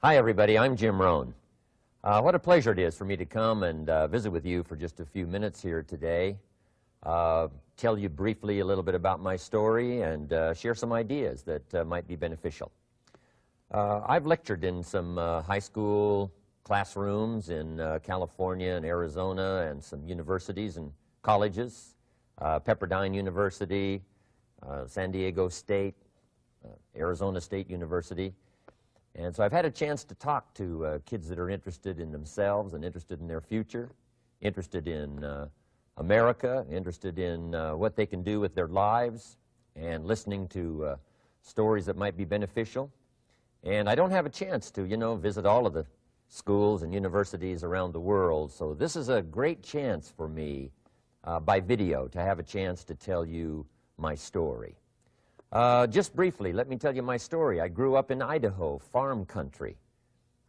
Hi, everybody. I'm Jim Rohn. What a pleasure it is for me to come and visit with you for just a few minutes here today. Tell you briefly a little bit about my story and share some ideas that might be beneficial. I've lectured in some high school classrooms in California and Arizona and some universities and colleges, Pepperdine University, San Diego State, Arizona State University. And so I've had a chance to talk to kids that are interested in themselves and interested in their future, interested in America, interested in what they can do with their lives, and listening to stories that might be beneficial. And I don't have a chance to, visit all of the schools and universities around the world, so this is a great chance for me by video to have a chance to tell you my story. Just briefly, let me tell you my story. I grew up in Idaho, farm country.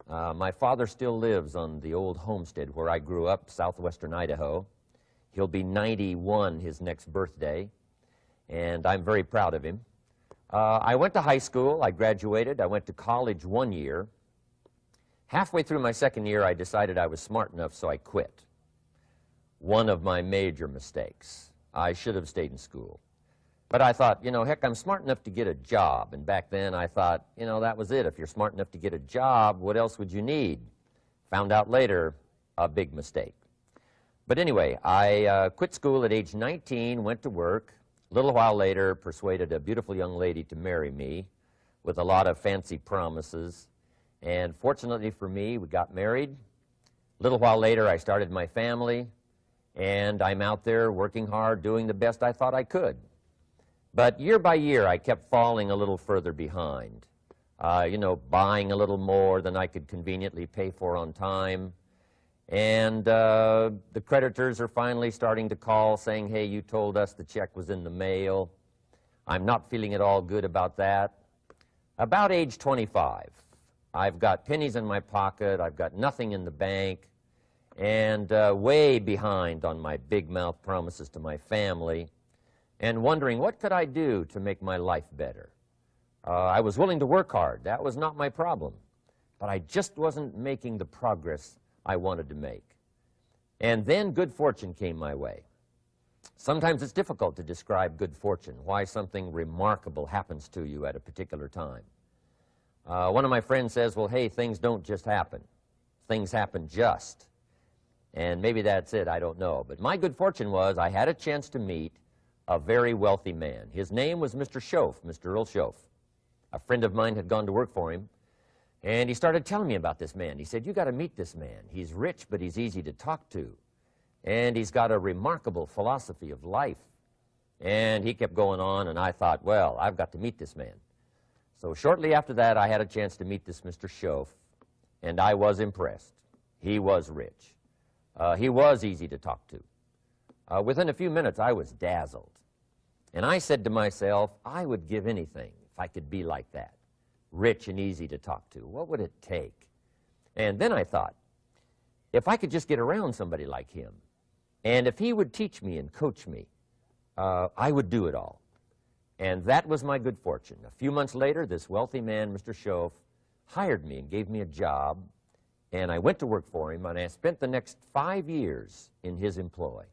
My father still lives on the old homestead where I grew up, southwestern Idaho. He'll be 91 his next birthday, and I'm very proud of him. I went to high school. I graduated. I went to college 1 year. Halfway through my second year, I decided I was smart enough, so I quit. One of my major mistakes. I should have stayed in school. But I thought, heck, I'm smart enough to get a job. And back then I thought, that was it. If you're smart enough to get a job, what else would you need? Found out later, a big mistake. But anyway, I quit school at age 19, went to work. A little while later, persuaded a beautiful young lady to marry me with a lot of fancy promises. And fortunately for me, we got married. A little while later, I started my family. And I'm out there working hard, doing the best I thought I could. But year by year, I kept falling a little further behind, buying a little more than I could conveniently pay for on time. And the creditors are finally starting to call saying, hey, you told us the check was in the mail. I'm not feeling at all good about that. About age 25, I've got pennies in my pocket, I've got nothing in the bank, and way behind on my big mouth promises to my family, and wondering what could I do to make my life better. I was willing to work hard. That was not my problem. But I just wasn't making the progress I wanted to make. And then good fortune came my way. Sometimes it's difficult to describe good fortune, why something remarkable happens to you at a particular time. One of my friends says, well, hey, things don't just happen. Things happen just. And maybe that's it, I don't know. But my good fortune was I had a chance to meet a very wealthy man. His name was Mr. Schoaf, Mr. Earl Schoaf. A friend of mine had gone to work for him, and he started telling me about this man. He said, you got to meet this man. He's rich, but he's easy to talk to. And he's got a remarkable philosophy of life. And he kept going on, and I thought, well, I've got to meet this man. So shortly after that, I had a chance to meet this Mr. Schoaf, and I was impressed. He was rich. He was easy to talk to. Within a few minutes, I was dazzled. And I said to myself, I would give anything if I could be like that, rich and easy to talk to. What would it take? And then I thought, if I could just get around somebody like him, and if he would teach me and coach me, I would do it all. And that was my good fortune. A few months later, this wealthy man, Mr. Schoaf, hired me and gave me a job, and I went to work for him, and I spent the next 5 years in his employ.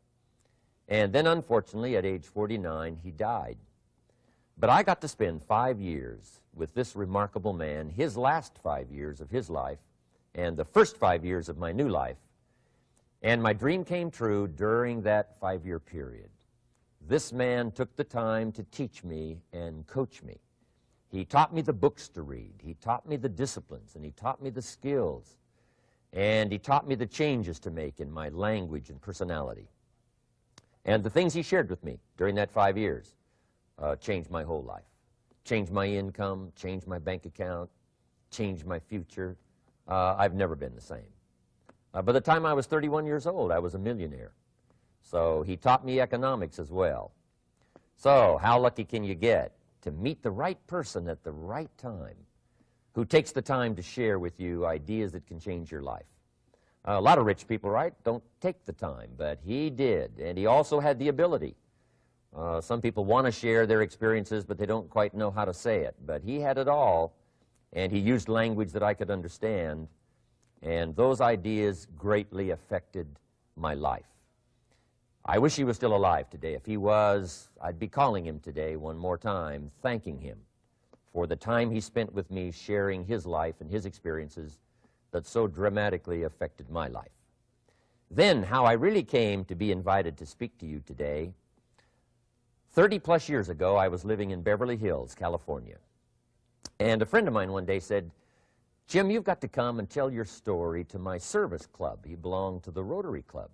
And then, unfortunately, at age 49, he died. But I got to spend 5 years with this remarkable man, his last 5 years of his life, and the first 5 years of my new life. And my dream came true during that 5-year period. This man took the time to teach me and coach me. He taught me the books to read. He taught me the disciplines, and he taught me the skills. And he taught me the changes to make in my language and personality. And the things he shared with me during that 5 years changed my whole life. Changed my income, changed my bank account, changed my future. I've never been the same. By the time I was 31 years old, I was a millionaire. So he taught me economics as well. So how lucky can you get to meet the right person at the right time who takes the time to share with you ideas that can change your life? A lot of rich people, right, don't take the time, but he did, and he also had the ability. Some people want to share their experiences, but they don't quite know how to say it. But he had it all, and he used language that I could understand, and those ideas greatly affected my life. I wish he was still alive today. If he was, I'd be calling him today one more time, thanking him for the time he spent with me sharing his life and his experiences that so dramatically affected my life. Then, how I really came to be invited to speak to you today. 30-plus years ago, I was living in Beverly Hills, California. And a friend of mine one day said, "Jim, you've got to come and tell your story to my service club." He belonged to the Rotary Club.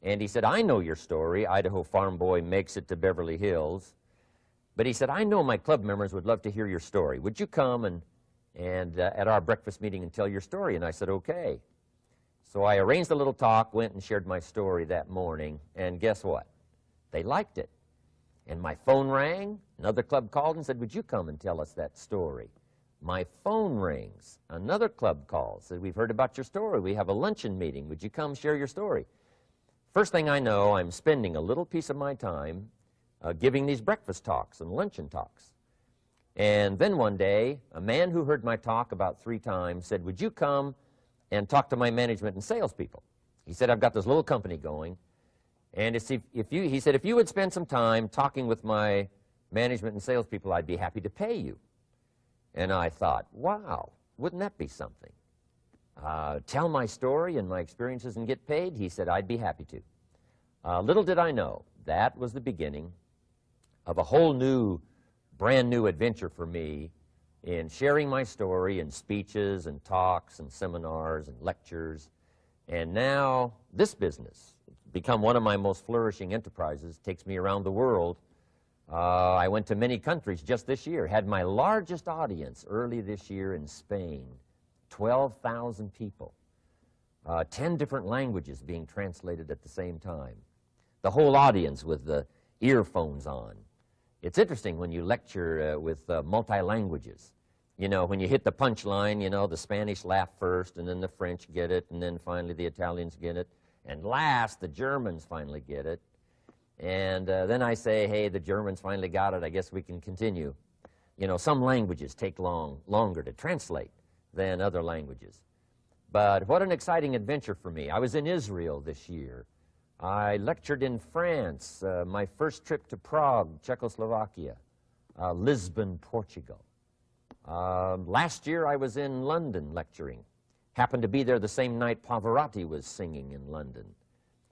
And he said, "I know your story. Idaho farm boy makes it to Beverly Hills." But he said, "I know my club members would love to hear your story. Would you come and at our breakfast meeting and tell your story?" And I said, "Okay." So I arranged a little talk, went and shared my story that morning, and guess what? They liked it. And my phone rang. Another club called and said, "Would you come and tell us that story?" My phone rings. Another club calls, said, "We've heard about your story. We have a luncheon meeting. Would you come share your story?" First thing I know, I'm spending a little piece of my time giving these breakfast talks and luncheon talks. And then one day, a man who heard my talk about 3 times said, "Would you come and talk to my management and salespeople?" He said, "I've got this little company going, and he said, if you would spend some time talking with my management and salespeople, I'd be happy to pay you." And I thought, wow, wouldn't that be something? Tell my story and my experiences and get paid? He said, "I'd be happy to." Little did I know, that was the beginning of a whole new, brand new adventure for me in sharing my story in speeches and talks and seminars and lectures. And now this business, it's become one of my most flourishing enterprises, takes me around the world. I went to many countries just this year, had my largest audience early this year in Spain, 12,000 people, 10 different languages being translated at the same time, the whole audience with the earphones on. It's interesting when you lecture with multi-languages. You know, when you hit the punchline, you know, the Spanish laugh first, and then the French get it, and then finally the Italians get it, and last the Germans finally get it. And then I say, "Hey, the Germans finally got it. I guess we can continue." You know, some languages take longer to translate than other languages. But what an exciting adventure for me. I was in Israel this year. I lectured in France, my first trip to Prague, Czechoslovakia, Lisbon, Portugal. Last year I was in London lecturing. Happened to be there the same night Pavarotti was singing in London.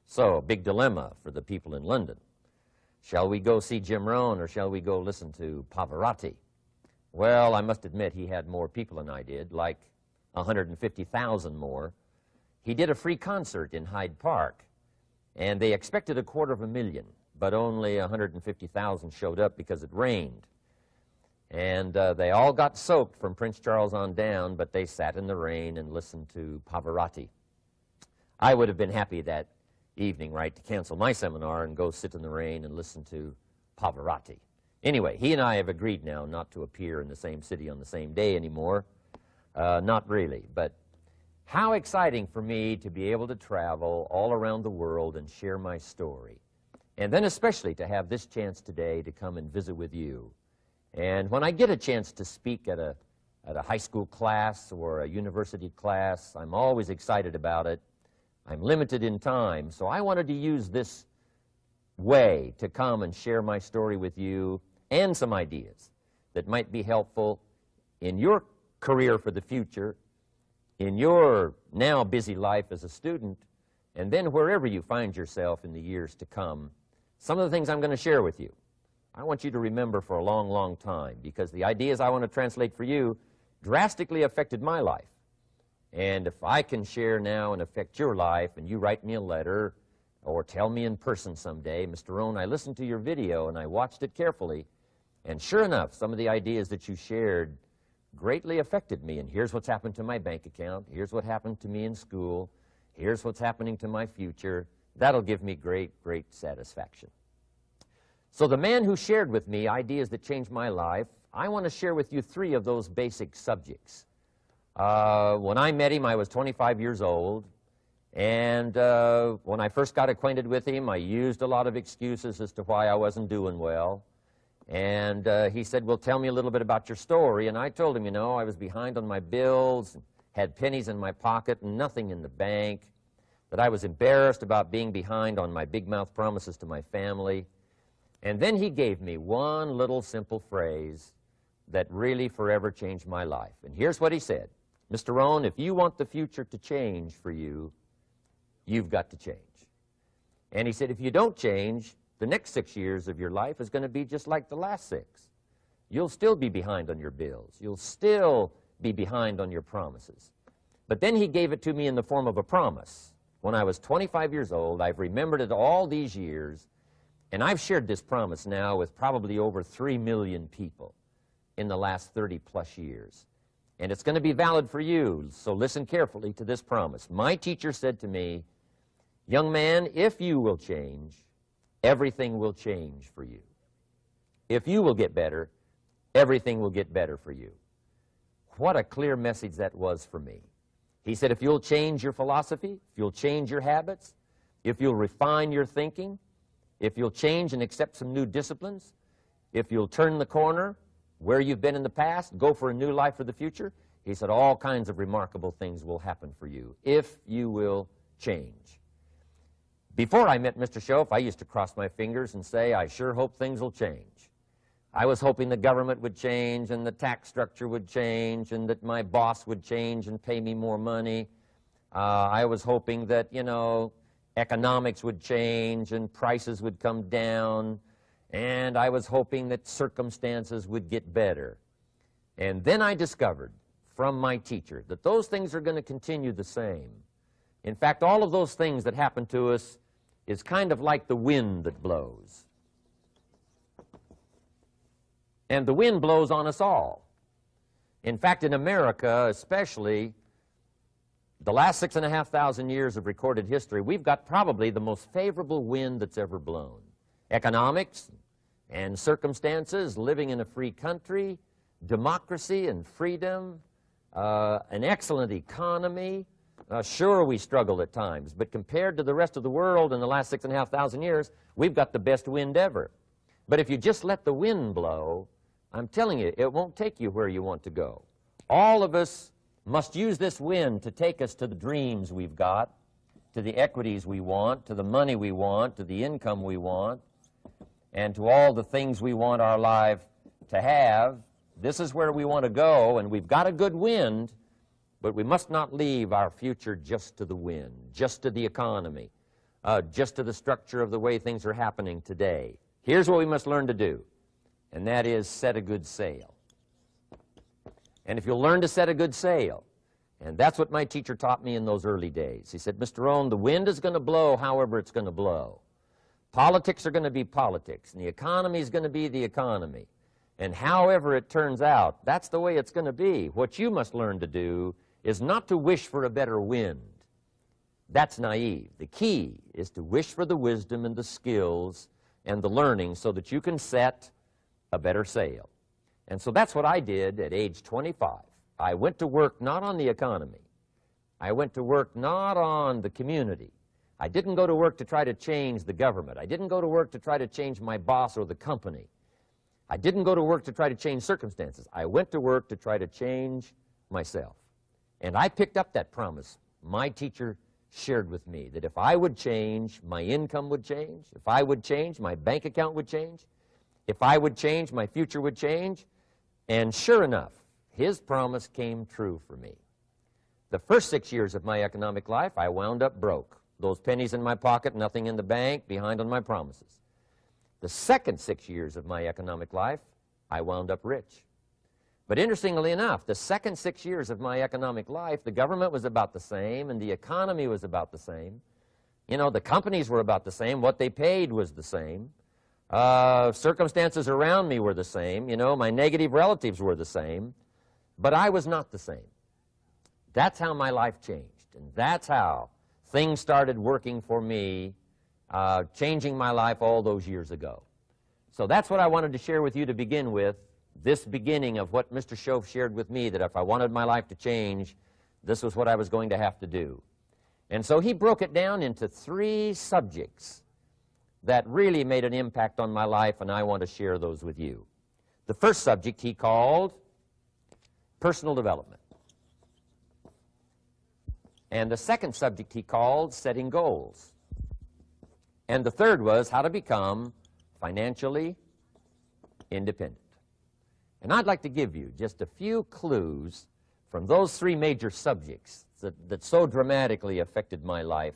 So, big dilemma for the people in London. Shall we go see Jim Rohn or shall we go listen to Pavarotti? Well, I must admit he had more people than I did, like 150,000 more. He did a free concert in Hyde Park, and they expected 250,000, but only 150,000 showed up because it rained. And they all got soaked from Prince Charles on down, but they sat in the rain and listened to Pavarotti. I would have been happy that evening, right, to cancel my seminar and go sit in the rain and listen to Pavarotti. Anyway, he and I have agreed now not to appear in the same city on the same day anymore. Not really, but how exciting for me to be able to travel all around the world and share my story. And then especially to have this chance today to come and visit with you. And when I get a chance to speak at a high school class or a university class, I'm always excited about it. I'm limited in time, so I wanted to use this way to come and share my story with you and some ideas that might be helpful in your career for the future, in your now busy life as a student, and then wherever you find yourself in the years to come. Some of the things I'm going to share with you, I want you to remember for a long, long time, because the ideas I want to translate for you drastically affected my life. And if I can share now and affect your life, and you write me a letter or tell me in person someday, "Mr. Rohn, I listened to your video and I watched it carefully, and sure enough, some of the ideas that you shared greatly affected me, and here's what's happened to my bank account, here's what happened to me in school, here's what's happening to my future," that'll give me great, great satisfaction. So the man who shared with me ideas that changed my life, I want to share with you 3 of those basic subjects. When I met him, I was 25 years old, and when I first got acquainted with him, I used a lot of excuses as to why I wasn't doing well. And he said, well, tell me a little bit about your story. And I told him, you know, I was behind on my bills, had pennies in my pocket, and nothing in the bank, that I was embarrassed about being behind on my big mouth promises to my family. And then he gave me one little simple phrase that really forever changed my life. And here's what he said: Mr. Rohn, if you want the future to change for you, you've got to change. And he said, if you don't change, the next 6 years of your life is going to be just like the last 6. You'll still be behind on your bills. You'll still be behind on your promises. But then he gave it to me in the form of a promise. When I was 25 years old, I've remembered it all these years, and I've shared this promise now with probably over 3 million people in the last 30-plus years. And it's going to be valid for you, so listen carefully to this promise. My teacher said to me, young man, if you will change, everything will change for you. If you will get better, everything will get better for you. What a clear message that was for me. He said, if you'll change your philosophy, if you'll change your habits, if you'll refine your thinking, if you'll change and accept some new disciplines, if you'll turn the corner where you've been in the past, go for a new life for the future, he said all kinds of remarkable things will happen for you if you will change. Before I met Mr. Schoaf, I used to cross my fingers and say, I sure hope things will change. I was hoping the government would change and the tax structure would change and that my boss would change and pay me more money. I was hoping that, you know, economics would change and prices would come down. And I was hoping that circumstances would get better. And then I discovered from my teacher that those things are going to continue the same. In fact, all of those things that happen to us is kind of like the wind that blows. And the wind blows on us all. In fact, in America especially, the last 6,500 years of recorded history, we've got probably the most favorable wind that's ever blown. Economics and circumstances, living in a free country, democracy and freedom, an excellent economy. Sure, we struggle at times, but compared to the rest of the world in the last 6,500 years, we've got the best wind ever. But if you just let the wind blow, I'm telling you, it won't take you where you want to go. All of us must use this wind to take us to the dreams we've got, to the equities we want, to the money we want, to the income we want, and to all the things we want our life to have. This is where we want to go, and we've got a good wind, but we must not leave our future just to the wind, just to the economy, just to the structure of the way things are happening today. Here's what we must learn to do, and that is set a good sail. And if you'll learn to set a good sail, and that's what my teacher taught me in those early days. He said, Mr. Rohn, the wind is going to blow however it's going to blow. Politics are going to be politics, and the economy is going to be the economy. And however it turns out, that's the way it's going to be. What you must learn to do is not to wish for a better wind. That's naive. The key is to wish for the wisdom and the skills and the learning so that you can set a better sail. And so that's what I did at age 25. I went to work not on the economy. I went to work not on the community. I didn't go to work to try to change the government. I didn't go to work to try to change my boss or the company. I didn't go to work to try to change circumstances. I went to work to try to change myself. And I picked up that promise my teacher shared with me, that if I would change, my income would change. If I would change, my bank account would change. If I would change, my future would change. And sure enough, his promise came true for me. The first 6 years of my economic life, I wound up broke. Those pennies in my pocket, nothing in the bank, behind on my promises. The second 6 years of my economic life, I wound up rich. But interestingly enough, the second 6 years of my economic life, the government was about the same and the economy was about the same. You know, the companies were about the same. What they paid was the same. Circumstances around me were the same. You know, my negative relatives were the same. But I was not the same. That's how my life changed. And that's how things started working for me, changing my life all those years ago. So that's what I wanted to share with you to begin with, this beginning of what Mr. Schoaf shared with me, that if I wanted my life to change, this was what I was going to have to do. And so he broke it down into 3 subjects that really made an impact on my life, and I want to share those with you. The first subject he called personal development. And the second subject he called setting goals. And the third was how to become financially independent. And I'd like to give you just a few clues from those three major subjects that so dramatically affected my life.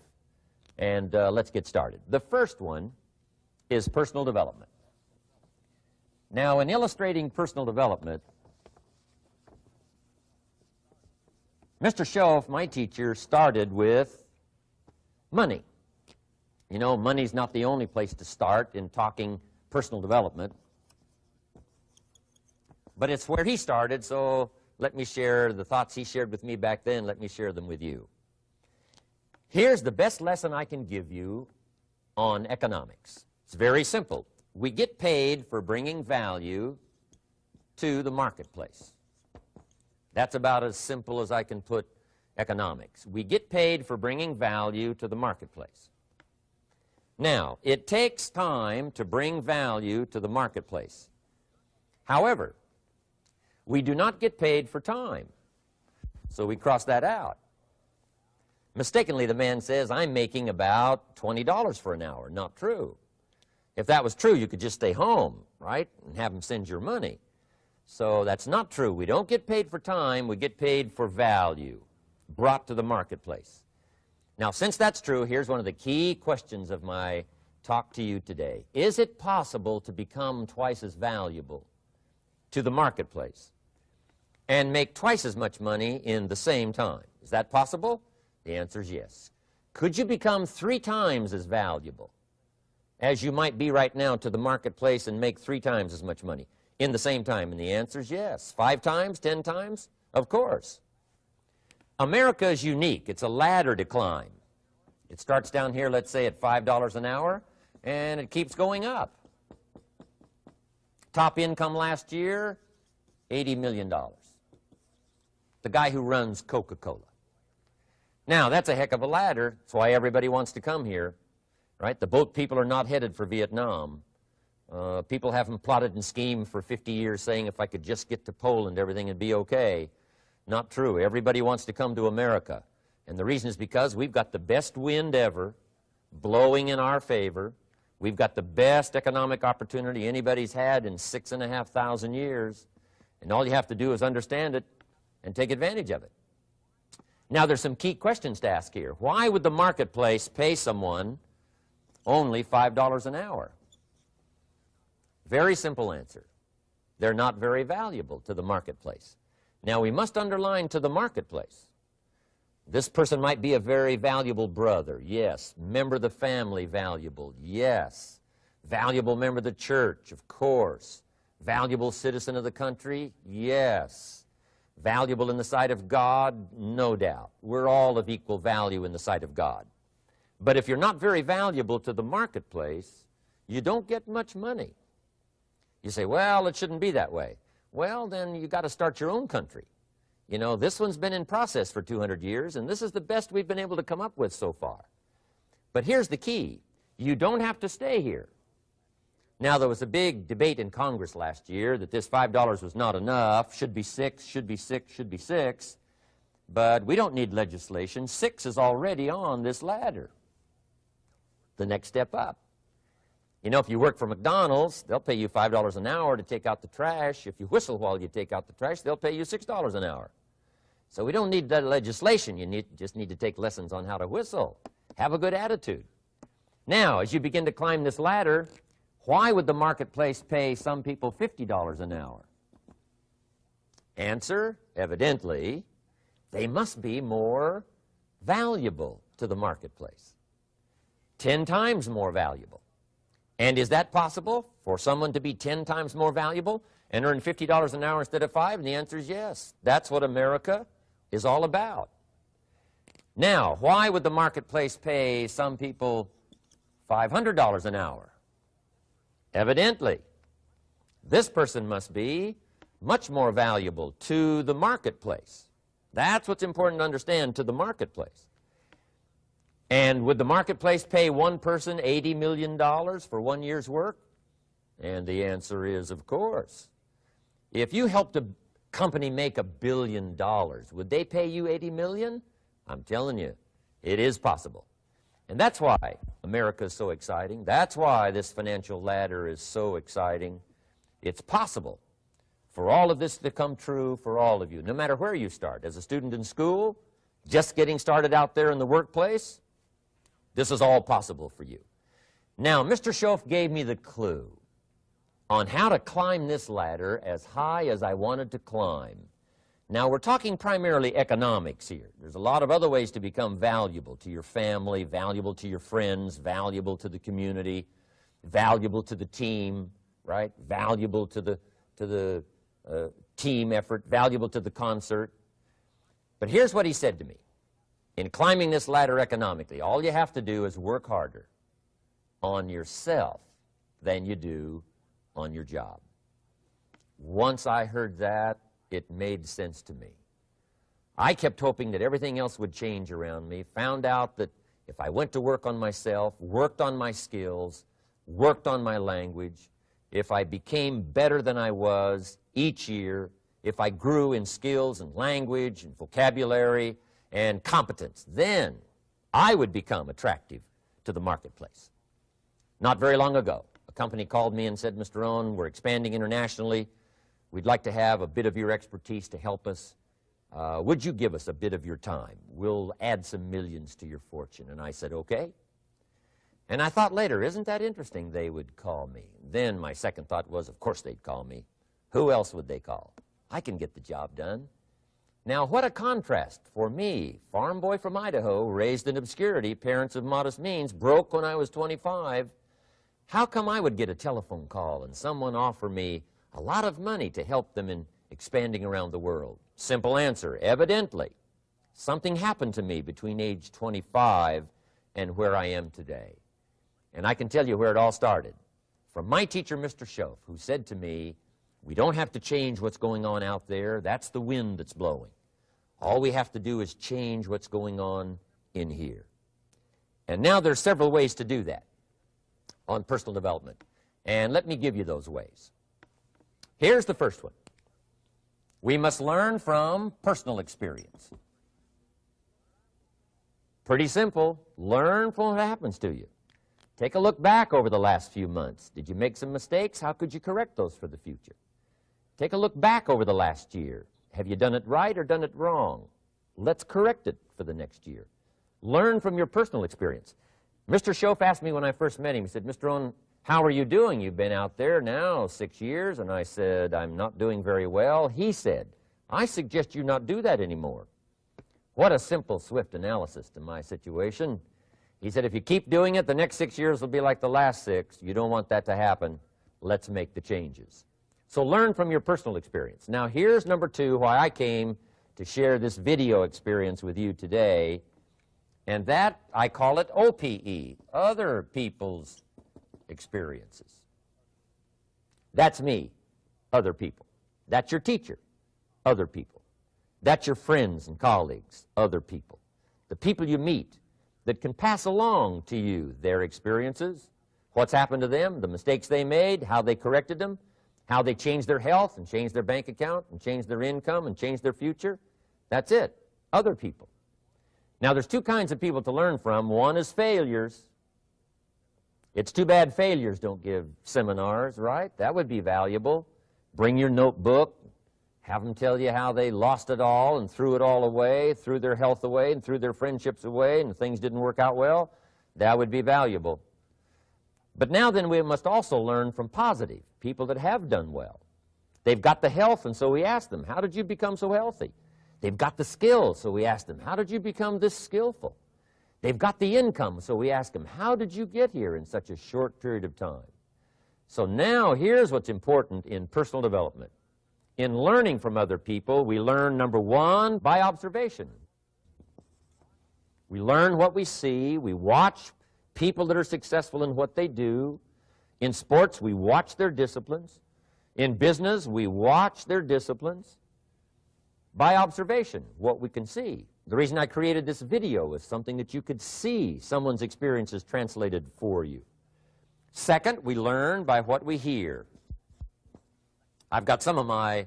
And let's get started. The first one is personal development. Now, in illustrating personal development, Mr. Schoaf, my teacher, started with money. You know, money's not the only place to start in talking personal development, but it's where he started, so let me share the thoughts he shared with me back then. Let me share them with you. Here's the best lesson I can give you on economics. It's very simple. We get paid for bringing value to the marketplace. That's about as simple as I can put economics. We get paid for bringing value to the marketplace. Now, it takes time to bring value to the marketplace. However, we do not get paid for time, so we cross that out. Mistakenly, the man says, I'm making about $20 for an hour. Not true. If that was true, you could just stay home, right, and have them send your money. So that's not true. We don't get paid for time. We get paid for value brought to the marketplace. Now, since that's true, here's one of the key questions of my talk to you today. Is it possible to become twice as valuable to the marketplace and make twice as much money in the same time? Is that possible? The answer is yes. Could you become 3 times as valuable as you might be right now to the marketplace and make 3 times as much money in the same time? And the answer is yes. 5 times, 10 times? Of course. America is unique. It's a ladder to climb. It starts down here, let's say, at $5 an hour, and it keeps going up. Top income last year, $80 million. The guy who runs Coca-Cola. Now, that's a heck of a ladder. That's why everybody wants to come here, right? The boat people are not headed for Vietnam. People haven't plotted and schemed for 50 years saying if I could just get to Poland, everything would be okay. Not true. Everybody wants to come to America. And the reason is because we've got the best wind ever blowing in our favor. We've got the best economic opportunity anybody's had in 6,500 years. And all you have to do is understand it and take advantage of it. Now, there's some key questions to ask here. Why would the marketplace pay someone only $5 an hour? Very simple answer. They're not very valuable to the marketplace. Now, we must underline to the marketplace. This person might be a very valuable brother, yes. Member of the family, valuable, yes. Valuable member of the church, of course. Valuable citizen of the country, yes. Valuable in the sight of God, no doubt. We're all of equal value in the sight of God. But if you're not very valuable to the marketplace, you don't get much money. You say, well, it shouldn't be that way. Well, then you got to start your own country. You know, this one's been in process for 200 years, and this is the best we've been able to come up with so far. But here's the key. You don't have to stay here. Now, there was a big debate in Congress last year that this $5 was not enough, should be 6, should be 6, should be 6. But we don't need legislation. 6 is already on this ladder. The next step up. You know, if you work for McDonald's, they'll pay you $5 an hour to take out the trash. If you whistle while you take out the trash, they'll pay you $6 an hour. So we don't need legislation. You just need to take lessons on how to whistle. Have a good attitude. Now, as you begin to climb this ladder, why would the marketplace pay some people $50 an hour? Answer, evidently, they must be more valuable to the marketplace. 10 times more valuable. And is that possible for someone to be 10 times more valuable and earn $50 an hour instead of 5? And the answer is yes. That's what America is all about. Now, why would the marketplace pay some people $500 an hour? Evidently, this person must be much more valuable to the marketplace. That's what's important to understand, to the marketplace. And would the marketplace pay one person $80 million for 1 year's work? And the answer is, of course. If you helped a company make $1 billion, would they pay you $80 million? I'm telling you, it is possible. And that's why America is so exciting. That's why this financial ladder is so exciting. It's possible for all of this to come true for all of you, no matter where you start. As a student in school, just getting started out there in the workplace, this is all possible for you. Now, Mr. Schoaf gave me the clue on how to climb this ladder as high as I wanted to climb. Now, we're talking primarily economics here. There's a lot of other ways to become valuable to your family, valuable to your friends, valuable to the community, valuable to the team, right? Valuable to the team effort, valuable to the concert. But here's what he said to me. In climbing this ladder economically, all you have to do is work harder on yourself than you do on your job. Once I heard that, it made sense to me. I kept hoping that everything else would change around me, found out that if I went to work on myself, worked on my skills, worked on my language, if I became better than I was each year, if I grew in skills and language and vocabulary and competence, then I would become attractive to the marketplace. Not very long ago, a company called me and said, Mr. Rohn, we're expanding internationally. We'd like to have a bit of your expertise to help us. Would you give us a bit of your time? We'll add some millions to your fortune. And I said, okay. And I thought later, isn't that interesting? They would call me. Then my second thought was, of course they'd call me. Who else would they call? I can get the job done. Now, what a contrast for me, farm boy from Idaho, raised in obscurity, parents of modest means, broke when I was 25. How come I would get a telephone call and someone offer me a lot of money to help them in expanding around the world? Simple answer, evidently. Something happened to me between age 25 and where I am today. And I can tell you where it all started. From my teacher, Mr. Schoaf, who said to me, we don't have to change what's going on out there. That's the wind that's blowing. All we have to do is change what's going on in here. And now there's several ways to do that on personal development. And let me give you those ways. Here's the first one. We must learn from personal experience. Pretty simple. Learn from what happens to you. Take a look back over the last few months. Did you make some mistakes? How could you correct those for the future? Take a look back over the last year. Have you done it right or done it wrong? Let's correct it for the next year. Learn from your personal experience. Mr. Schoaf asked me when I first met him, he said, Mr. Rohn, how are you doing? You've been out there now 6 years. And I said, I'm not doing very well. He said, I suggest you not do that anymore. What a simple, swift analysis to my situation. He said, if you keep doing it, the next 6 years will be like the last 6. You don't want that to happen. Let's make the changes. So learn from your personal experience. Now, here's number 2, why I came to share this video experience with you today. And that, I call it OPE, other people's experiences. That's me, other people. That's your teacher, other people. That's your friends and colleagues, other people. The people you meet that can pass along to you their experiences, what's happened to them, the mistakes they made, how they corrected them, how they changed their health and changed their bank account and changed their income and changed their future. That's it, other people. Now, there's 2 kinds of people to learn from. One is failures. It's too bad failures don't give seminars, right? That would be valuable. Bring your notebook, have them tell you how they lost it all and threw it all away, threw their health away and threw their friendships away and things didn't work out well. That would be valuable. But now then we must also learn from positive, people that have done well. They've got the health, and so we ask them, how did you become so healthy? They've got the skills, so we ask them, how did you become this skillful? They've got the income, so we ask them, how did you get here in such a short period of time? So now here's what's important in personal development. In learning from other people, we learn, number 1, by observation. We learn what we see. We watch people that are successful in what they do. In sports, we watch their disciplines. In business, we watch their disciplines. by observation, what we can see. The reason I created this video is something that you could see someone's experiences translated for you. Second, we learn by what we hear. I've got some of my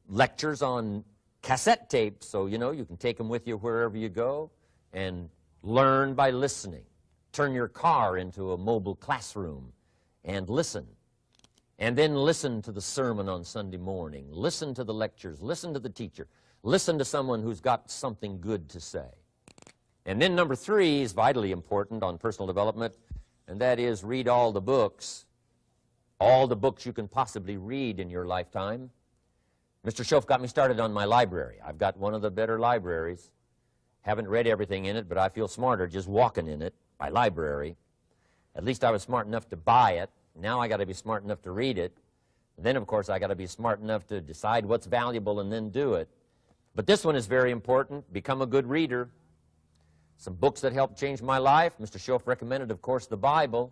lectures on cassette tapes, so you know you can take them with you wherever you go and learn by listening. Turn your car into a mobile classroom and listen. And then listen to the sermon on Sunday morning. Listen to the lectures. Listen to the teacher. Listen to someone who's got something good to say. And then number 3 is vitally important on personal development, and that is read all the books you can possibly read in your lifetime. Mr. Schoaf got me started on my library. I've got one of the better libraries. Haven't read everything in it, but I feel smarter just walking in it, my library. At least I was smart enough to buy it. Now I got to be smart enough to read it. And then, of course, I got to be smart enough to decide what's valuable and then do it. But this one is very important. Become a good reader. Some books that helped change my life. Mr. Schoaf recommended, of course, the Bible.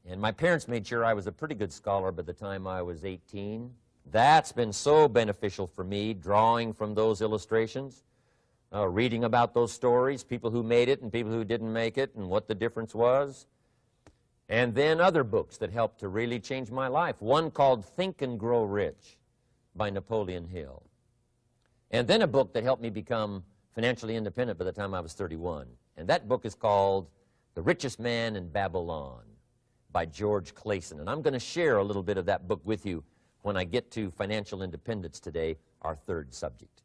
And my parents made sure I was a pretty good scholar by the time I was 18. That's been so beneficial for me, drawing from those illustrations, reading about those stories, people who made it and people who didn't make it, and what the difference was. And then other books that helped to really change my life. One called Think and Grow Rich by Napoleon Hill. And then a book that helped me become financially independent by the time I was 31. And that book is called The Richest Man in Babylon by George Clason. And I'm going to share a little bit of that book with you when I get to financial independence today, our 3rd subject.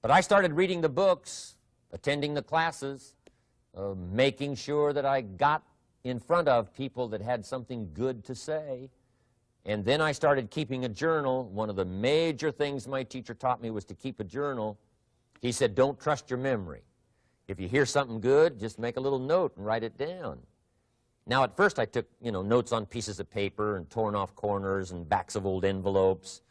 But I started reading the books, attending the classes, making sure that I got in front of people that had something good to say. And then I started keeping a journal. One of the major things my teacher taught me was to keep a journal. He said, don't trust your memory. If you hear something good, just make a little note and write it down. Now, at first I took, notes on pieces of paper and torn off corners and backs of old envelopes.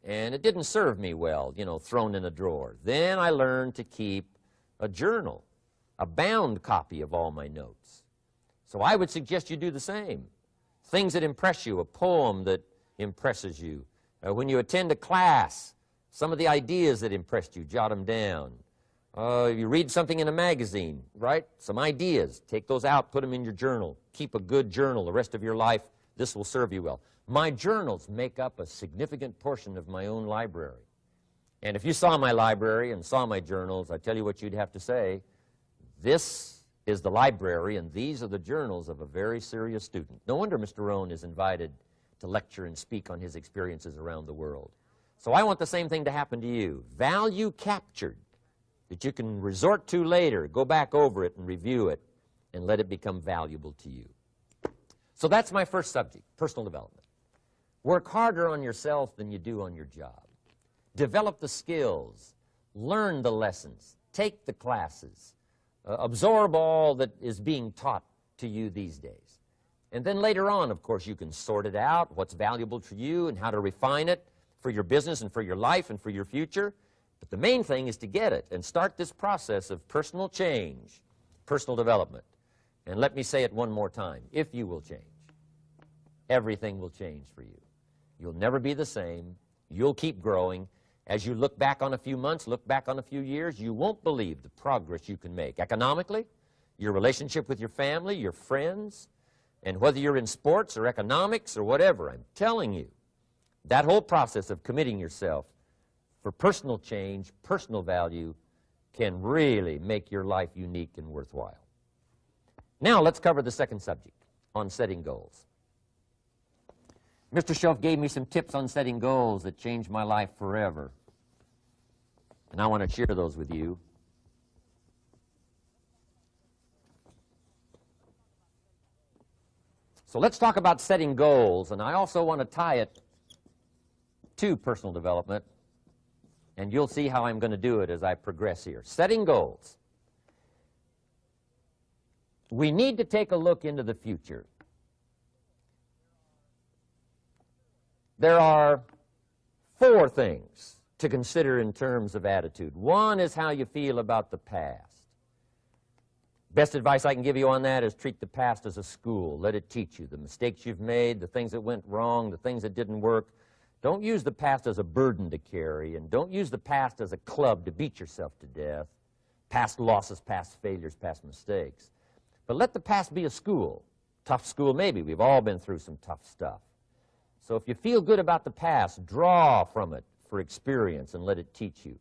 And it didn't serve me well, thrown in a drawer. Then I learned to keep a journal, a bound copy of all my notes. So I would suggest you do the same. Things that impress you, a poem that impresses you. When you attend a class, some of the ideas that impressed you, jot them down. You read something in a magazine, right? Some ideas. Take those out, put them in your journal. Keep a good journal the rest of your life. This will serve you well. My journals make up a significant portion of my own library. And if you saw my library and saw my journals, I tell you what you'd have to say. This is the library, and these are the journals of a very serious student. No wonder Mr. Rohn is invited to lecture and speak on his experiences around the world. So I want the same thing to happen to you. Value captured that you can resort to later, go back over it and review it, and let it become valuable to you. So that's my first subject, personal development. Work harder on yourself than you do on your job. Develop the skills, learn the lessons, take the classes, absorb all that is being taught to you these days. And then later on, of course, you can sort it out, what's valuable to you and how to refine it for your business and for your life and for your future. But the main thing is to get it and start this process of personal change, personal development. And let me say it one more time. If you will change, everything will change for you. You'll never be the same. You'll keep growing. As you look back on a few months, look back on a few years, you won't believe the progress you can make economically, your relationship with your family, your friends, and whether you're in sports or economics or whatever. I'm telling you, that whole process of committing yourself for personal change, personal value, can really make your life unique and worthwhile. Now let's cover the second subject, on setting goals. Mr. Schoaf gave me some tips on setting goals that changed my life forever. And I want to share those with you. So let's talk about setting goals, and I also want to tie it to personal development, and you'll see how I'm going to do it as I progress here. Setting goals. We need to take a look into the future. There are 4 things to consider in terms of attitude. One is how you feel about the past. Best advice I can give you on that is treat the past as a school. Let it teach you the mistakes you've made, the things that went wrong, the things that didn't work. Don't use the past as a burden to carry, and don't use the past as a club to beat yourself to death. Past losses, past failures, past mistakes. But let the past be a school. Tough school maybe. We've all been through some tough stuff. So if you feel good about the past, draw from it for experience and let it teach you.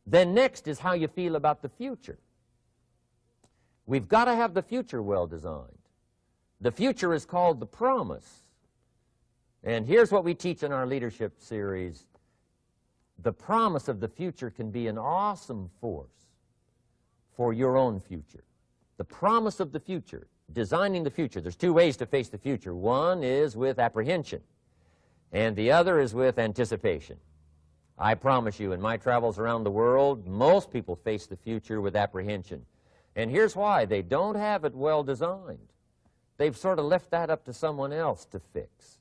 Then next is how you feel about the future. We've got to have the future well designed. The future is called the promise. And here's what we teach in our leadership series. The promise of the future can be an awesome force for your own future. The promise of the future, designing the future. There's two ways to face the future. One is with apprehension, and the other is with anticipation. I promise you, in my travels around the world, most people face the future with apprehension. And here's why. They don't have it well designed. They've sort of left that up to someone else to fix.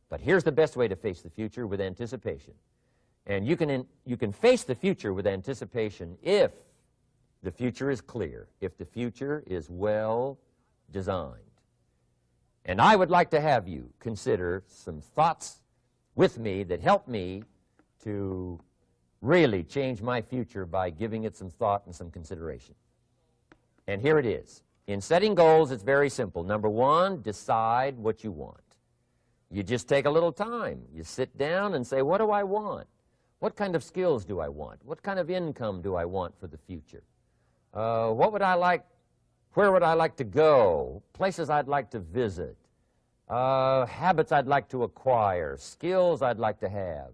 But here's the best way to face the future, with anticipation. And you can face the future with anticipation if the future is clear, if the future is well designed. And I would like to have you consider some thoughts with me that help me to really change my future by giving it some thought and some consideration. And here it is. In setting goals, it's very simple. Number one, decide what you want. You just take a little time. You sit down and say, what do I want? What kind of skills do I want? What kind of income do I want for the future? What would I like? Where would I like to go? Places I'd like to visit. Habits I'd like to acquire. Skills I'd like to have.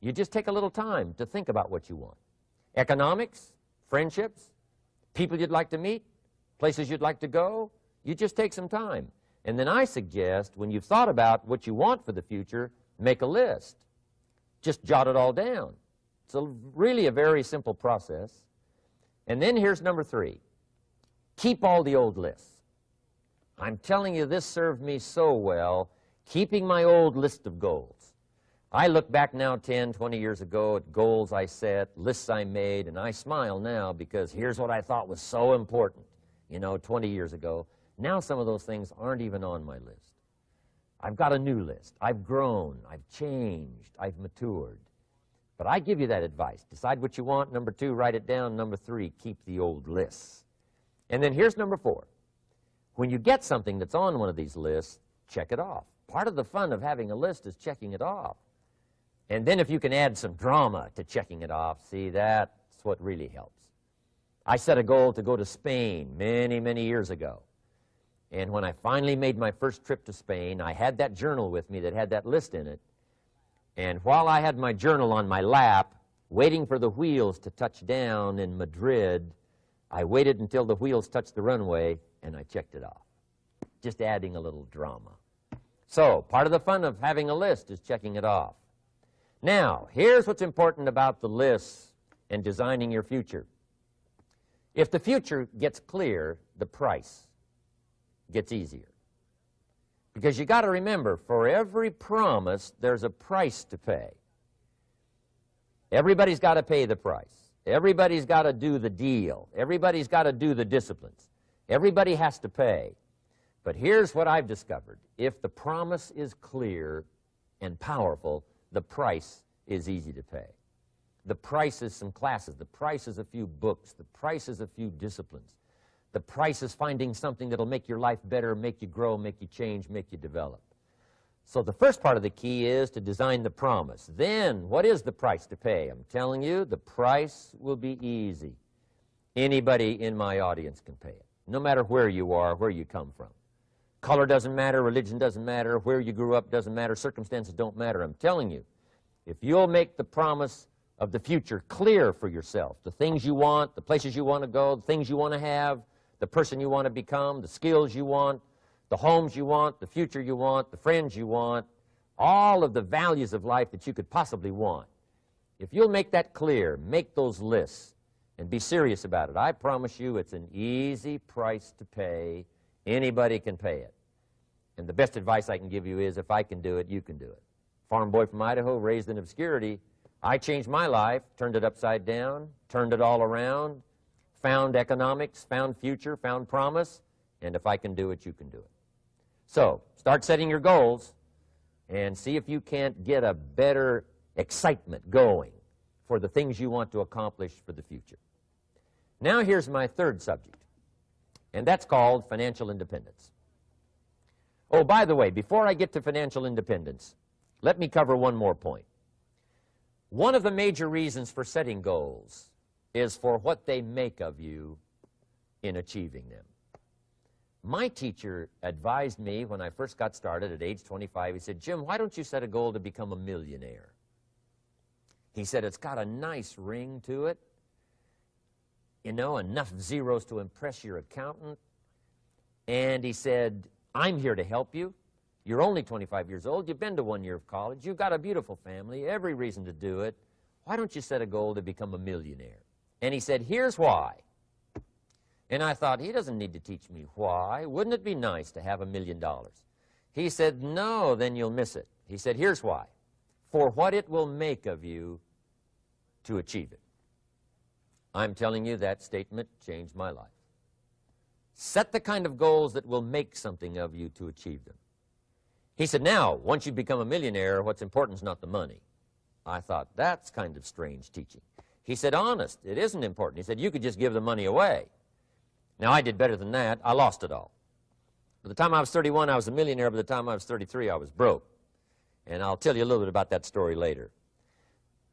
You just take a little time to think about what you want. Economics, friendships, people you'd like to meet, places you'd like to go. You just take some time. And then I suggest, when you've thought about what you want for the future, make a list. Just jot it all down. It's really a very simple process. And then here's number three. Keep all the old lists. I'm telling you, this served me so well, keeping my old list of goals. I look back now 10, 20 years ago at goals I set, lists I made, and I smile now because here's what I thought was so important, 20 years ago. Now some of those things aren't even on my list. I've got a new list. I've grown. I've changed. I've matured. But I give you that advice. Decide what you want. Number two, write it down. Number three, keep the old lists. And then here's number four. When you get something that's on one of these lists, check it off. Part of the fun of having a list is checking it off. And then if you can add some drama to checking it off, see, that's what really helps. I set a goal to go to Spain many, many years ago. And when I finally made my first trip to Spain, I had that journal with me that had that list in it. And while I had my journal on my lap, waiting for the wheels to touch down in Madrid, I waited until the wheels touched the runway, and I checked it off, just adding a little drama. So part of the fun of having a list is checking it off. Now, here's what's important about the lists and designing your future. If the future gets clear, the price gets easier. Because you got to remember, for every promise, there's a price to pay. Everybody's got to pay the price. Everybody's got to do the deal. Everybody's got to do the disciplines. Everybody has to pay. But here's what I've discovered. If the promise is clear and powerful, the price is easy to pay. The price is some classes. The price is a few books. The price is a few disciplines. The price is finding something that'll make your life better, make you grow, make you change, make you develop. So the first part of the key is to design the promise. Then, what is the price to pay? I'm telling you, the price will be easy. Anybody in my audience can pay it, no matter where you are, where you come from. Color doesn't matter, religion doesn't matter, where you grew up doesn't matter, circumstances don't matter. I'm telling you, if you'll make the promise of the future clear for yourself, the things you want, the places you want to go, the things you want to have, the person you want to become, the skills you want, the homes you want, the future you want, the friends you want, all of the values of life that you could possibly want. If you'll make that clear, make those lists, and be serious about it, I promise you it's an easy price to pay. Anybody can pay it. And the best advice I can give you is, if I can do it, you can do it. Farm boy from Idaho, raised in obscurity, I changed my life, turned it upside down, turned it all around, found economics, found future, found promise, and if I can do it, you can do it. So, start setting your goals, and see if you can't get a better excitement going for the things you want to accomplish for the future. Now here's my third subject, and that's called financial independence. Oh, by the way, before I get to financial independence, let me cover one more point. One of the major reasons for setting goals is for what they make of you in achieving them. My teacher advised me when I first got started at age 25, he said, "Jim, why don't you set a goal to become a millionaire?" He said, "It's got a nice ring to it, you know, enough zeros to impress your accountant." And he said, "I'm here to help you. You're only 25 years old. You've been to 1 year of college. You've got a beautiful family, every reason to do it. Why don't you set a goal to become a millionaire?" And he said, "Here's why." And I thought, he doesn't need to teach me why. Wouldn't it be nice to have $1 million? He said, "No, then you'll miss it." He said, "Here's why. For what it will make of you to achieve it." I'm telling you, that statement changed my life. Set the kind of goals that will make something of you to achieve them. He said, "Now, once you become a millionaire, what's important is not the money." I thought, that's kind of strange teaching. He said, "Honest, it isn't important." He said, "You could just give the money away." Now, I did better than that. I lost it all. By the time I was 31, I was a millionaire. By the time I was 33, I was broke. And I'll tell you a little bit about that story later.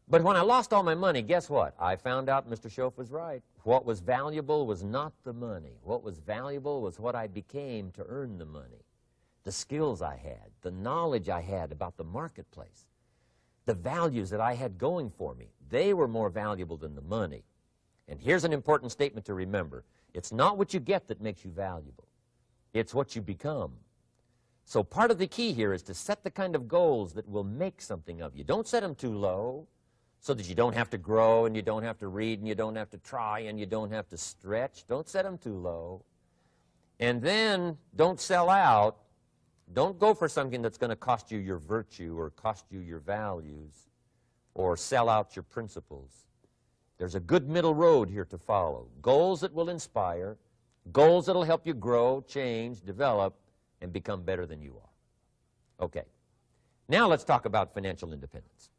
But when I lost all my money, guess what? I found out Mr. Schoaf was right. What was valuable was not the money. What was valuable was what I became to earn the money. The skills I had, the knowledge I had about the marketplace, the values that I had going for me. They were more valuable than the money. And here's an important statement to remember. It's not what you get that makes you valuable. It's what you become. So part of the key here is to set the kind of goals that will make something of you. Don't set them too low so that you don't have to grow and you don't have to read and you don't have to try and you don't have to stretch. Don't set them too low. And then don't sell out. Don't go for something that's going to cost you your virtue or cost you your values or sell out your principles. There's a good middle road here to follow. Goals that will inspire, goals that will help you grow, change, develop, and become better than you are. Okay. Now let's talk about financial independence.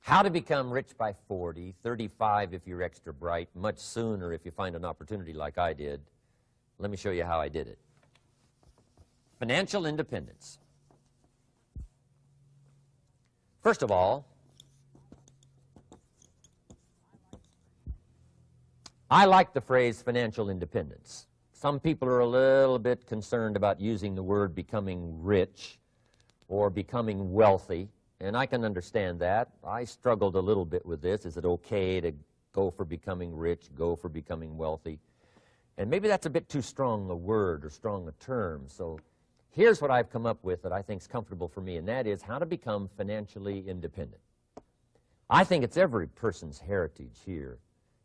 How to become rich by 40, 35 if you're extra bright, much sooner if you find an opportunity like I did. Let me show you how I did it. Financial independence. First of all, I like the phrase financial independence. Some people are a little bit concerned about using the word becoming rich or becoming wealthy, and I can understand that. I struggled a little bit with this. Is it okay to go for becoming rich, go for becoming wealthy? And maybe that's a bit too strong a word or strong a term. So here's what I've come up with that I think is comfortable for me, and that is how to become financially independent. I think it's every person's heritage here,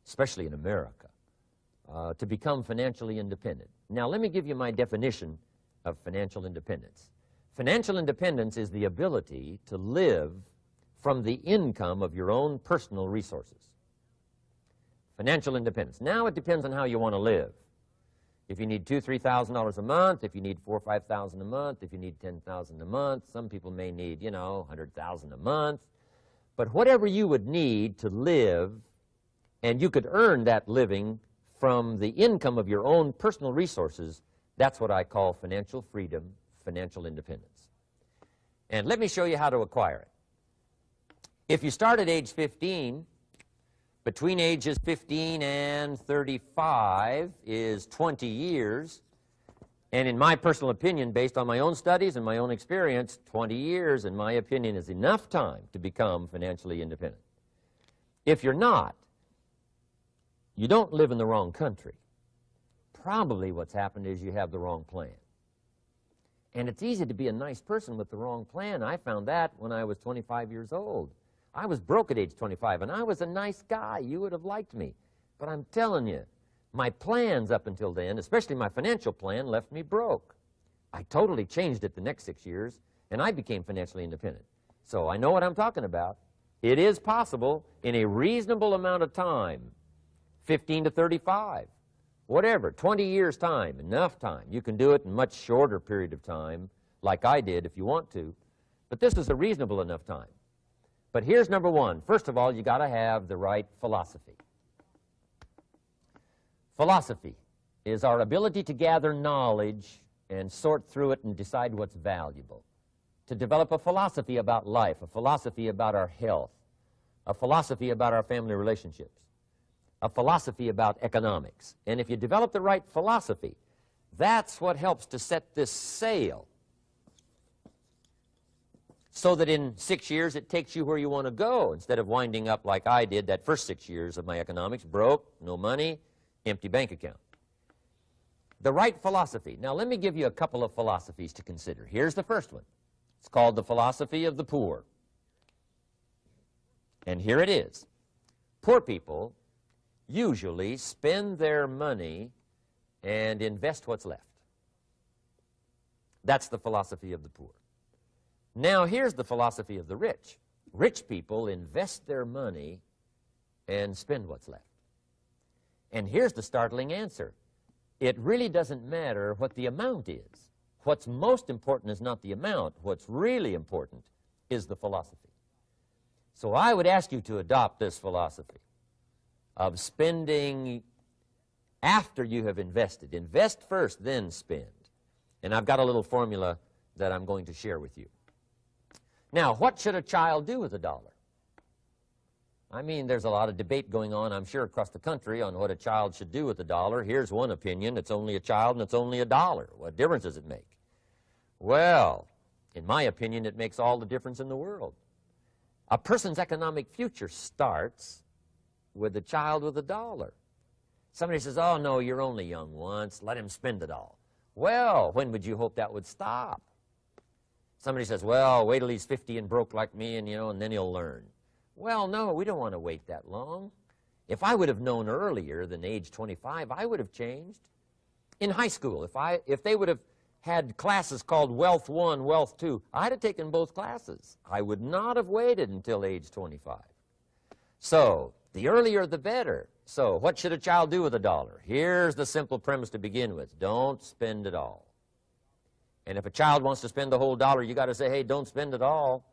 especially in America, to become financially independent. Now, let me give you my definition of financial independence. Financial independence is the ability to live from the income of your own personal resources. Financial independence. Now, it depends on how you want to live. If you need $2,000 to $3,000 a month, if you need $4,000 or $5,000 a month, if you need $10,000 a month, some people may need, you know, $100,000 a month. But whatever you would need to live, and you could earn that living from the income of your own personal resources, that's what I call financial freedom, financial independence. And let me show you how to acquire it. If you start at age 15, between ages 15 and 35 is 20 years. And in my personal opinion, based on my own studies and my own experience, 20 years, in my opinion, is enough time to become financially independent. If you're not, you don't live in the wrong country. Probably what's happened is you have the wrong plan. And it's easy to be a nice person with the wrong plan. I found that when I was 25 years old. I was broke at age 25, and I was a nice guy. You would have liked me. But I'm telling you, my plans up until then, especially my financial plan, left me broke. I totally changed it the next 6 years, and I became financially independent. So I know what I'm talking about. It is possible in a reasonable amount of time, 15 to 35, whatever, 20 years' time, enough time. You can do it in a much shorter period of time, like I did if you want to, but this is a reasonable enough time. But here's number one. First of all, you got to have the right philosophy. Philosophy is our ability to gather knowledge and sort through it and decide what's valuable. To develop a philosophy about life, a philosophy about our health, a philosophy about our family relationships, a philosophy about economics. And if you develop the right philosophy, that's what helps to set this sail so that in 6 years it takes you where you want to go instead of winding up like I did that first 6 years of my economics, broke, no money, empty bank account. The right philosophy. Now let me give you a couple of philosophies to consider. Here's the first one. It's called the philosophy of the poor. And here it is. Poor people usually spend their money and invest what's left. That's the philosophy of the poor. Now here's the philosophy of the rich. Rich people invest their money and spend what's left. And here's the startling answer. It really doesn't matter what the amount is. What's most important is not the amount. What's really important is the philosophy. So I would ask you to adopt this philosophy of spending after you have invested. Invest first, then spend. And I've got a little formula that I'm going to share with you. Now, what should a child do with a dollar? I mean, there's a lot of debate going on, I'm sure, across the country on what a child should do with a dollar. Here's one opinion. It's only a child and it's only a dollar. What difference does it make? Well, in my opinion, it makes all the difference in the world. A person's economic future starts with a child with a dollar. Somebody says, oh, no, you're only young once. Let him spend it all. Well, when would you hope that would stop? Somebody says, well, wait till he's 50 and broke like me, and, and then he'll learn. Well, no, we don't want to wait that long. If I would have known earlier than age 25, I would have changed. In high school, if they would have had classes called Wealth 1, Wealth 2, I'd have taken both classes. I would not have waited until age 25. So, the earlier the better. So, what should a child do with a dollar? Here's the simple premise to begin with. Don't spend it all. And if a child wants to spend the whole dollar, you got to say, hey, don't spend it all.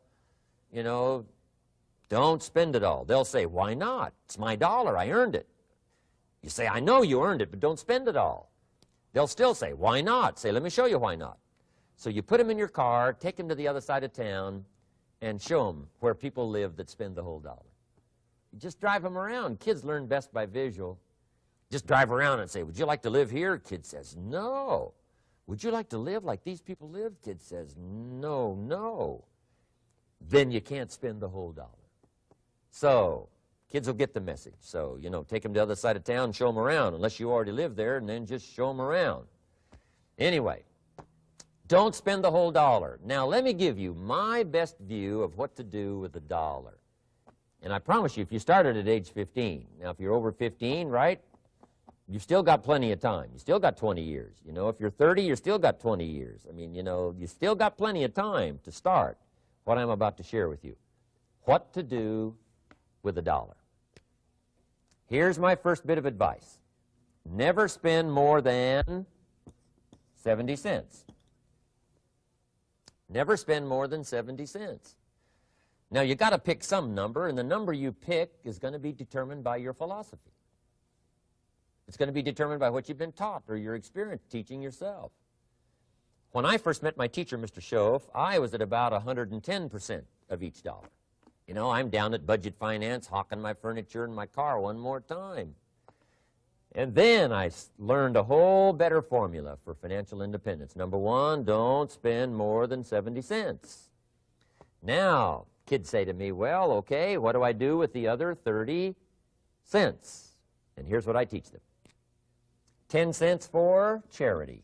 Don't spend it all. They'll say, why not? It's my dollar. I earned it. You say, I know you earned it, but don't spend it all. They'll still say, why not? Say, let me show you why not. So you put them in your car, take them to the other side of town, and show them where people live that spend the whole dollar. You just drive them around. Kids learn best by visual. Just drive around and say, would you like to live here? Kid says, no. Would you like to live like these people live? Kid says, no, no. Then you can't spend the whole dollar. So, kids will get the message. So, take them to the other side of town, show them around, unless you already live there, and then just show them around. Anyway, don't spend the whole dollar. Now, let me give you my best view of what to do with a dollar. And I promise you, if you started at age 15, now if you're over 15, right, you've still got plenty of time. You still got 20 years. If you're 30, you've still got 20 years. I mean, you still got plenty of time to start what I'm about to share with you. What to do with a dollar. Here's my first bit of advice. Never spend more than 70 cents. Never spend more than 70 cents. Now, you got to pick some number, and the number you pick is going to be determined by your philosophy. It's going to be determined by what you've been taught or your experience teaching yourself. When I first met my teacher, Mr. Schoaf, I was at about 110% of each dollar. I'm down at budget finance, hawking my furniture and my car one more time. And then I learned a whole better formula for financial independence. Number one, don't spend more than 70 cents. Now, kids say to me, well, okay, what do I do with the other 30 cents? And here's what I teach them. 10 cents for charity.